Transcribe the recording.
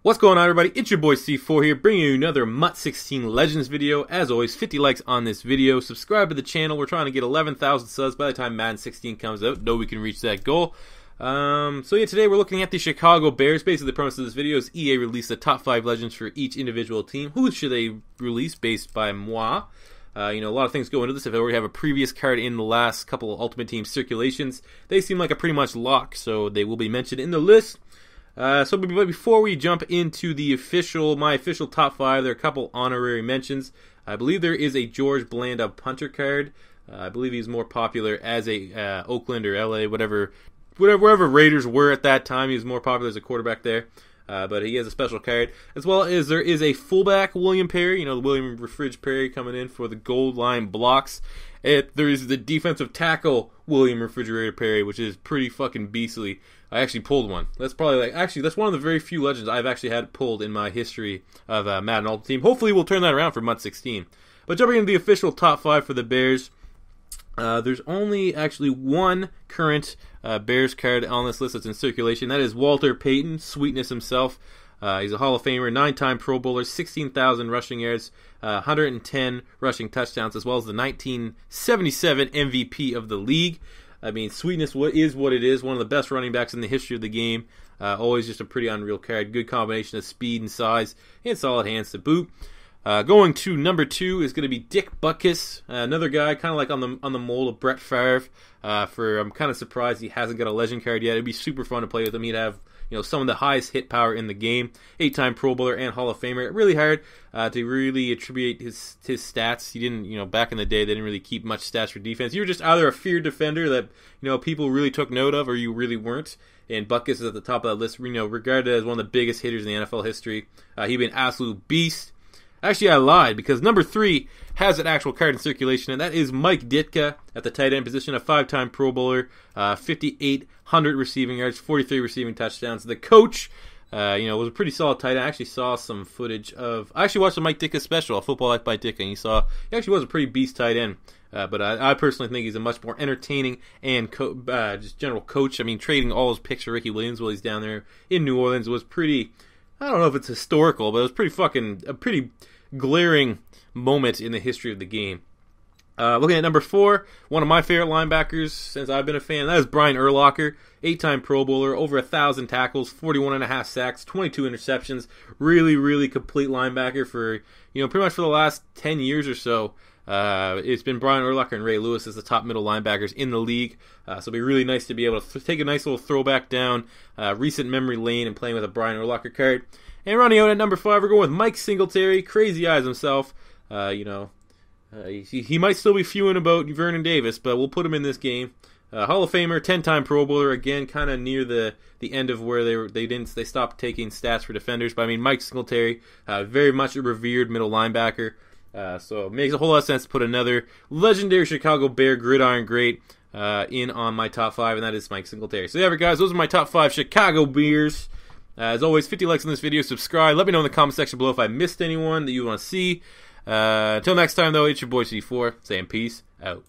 What's going on, everybody? It's your boy C4 here, bringing you another MUT 16 Legends video. As always, 50 likes on this video. Subscribe to the channel. We're trying to get 11,000 subs by the time Madden 16 comes out. Know we can reach that goal. So yeah, today we're looking at the Chicago Bears. Basically, the premise of this video is EA released the top 5 legends for each individual team. Who should they release based by moi? A lot of things go into this. If I already have a previous card in the last couple of Ultimate Team circulations, they seem like a pretty much lock, so they will be mentioned in the list. So before we jump into the my official top 5, there are a couple honorary mentions. I believe there is a George Blanda punter card. I believe he's more popular as a Oakland or LA, wherever Raiders were at that time. He was more popular as a quarterback there. But he has a special card, as well as there is a fullback, William Perry, the William Refridge Perry coming in for the gold line blocks. There is the defensive tackle, William Refrigerator Perry, which is pretty fucking beastly. I actually pulled one. That's probably that's one of the very few legends I've actually had pulled in my history of Madden Ultimate Team. Hopefully we'll turn that around for MUT 16. But jumping into the official top 5 for the Bears, there's only actually one current Bears card on this list that's in circulation. That is Walter Payton, Sweetness himself. He's a Hall of Famer, 9-time Pro Bowler, 16,000 rushing yards, 110 rushing touchdowns, as well as the 1977 MVP of the league. I mean, Sweetness is what it is. One of the best running backs in the history of the game. Always just a pretty unreal card. Good combination of speed and size, and solid hands to boot. Going to number 2 is going to be Butkis, another guy kind of like on the mold of Brett Favre. I'm kind of surprised he hasn't got a legend card yet. It'd be super fun to play with him. He'd have some of the highest hit power in the game. 8-time Pro Bowler and Hall of Famer. Really hard to really attribute his stats. He didn't, back in the day, they didn't really keep much stats for defense. You were just either a feared defender that people really took note of, or you really weren't. And Butkis is at the top of that list. Regarded as one of the biggest hitters in the NFL history. He'd be an absolute beast. Actually, I lied, because number 3 has an actual card in circulation, and that is Mike Ditka at the tight end position, a 5-time Pro Bowler, 5,800 receiving yards, 43 receiving touchdowns. The coach, was a pretty solid tight end. I actually saw some footage of... I actually watched the Mike Ditka special, Football Life by Ditka, and he actually was a pretty beast tight end. But I personally think he's a much more entertaining and just general coach. I mean, trading all his picks for Ricky Williams while he's down there in New Orleans was pretty... I don't know if it's historical, but it was a pretty glaring moment in the history of the game. Looking at number 4, one of my favorite linebackers since I've been a fan, that is Brian Urlacher, 8-time Pro Bowler, over 1,000 tackles, 41.5 sacks, 22 interceptions. Really, really complete linebacker for, pretty much for the last 10 years or so. It's been Brian Urlacher and Ray Lewis as the top middle linebackers in the league. So it'll be really nice to be able to take a nice little throwback down recent memory lane and playing with a Brian Urlacher card. And running out at number 5, we're going with Mike Singletary, crazy eyes himself. He might still be fewing about Vernon Davis, but we'll put him in this game. Hall of Famer, 10-time Pro Bowler, again, kind of near the end of where they stopped taking stats for defenders. But I mean, Mike Singletary, very much a revered middle linebacker. So it makes a whole lot of sense to put another legendary Chicago Bear gridiron great in on my top 5, and that is Mike Singletary. So yeah, guys, those are my top 5 Chicago Bears. As always, 50 likes on this video, subscribe. Let me know in the comment section below if I missed anyone that you want to see. Until next time, though, it's your boy C4 saying peace out.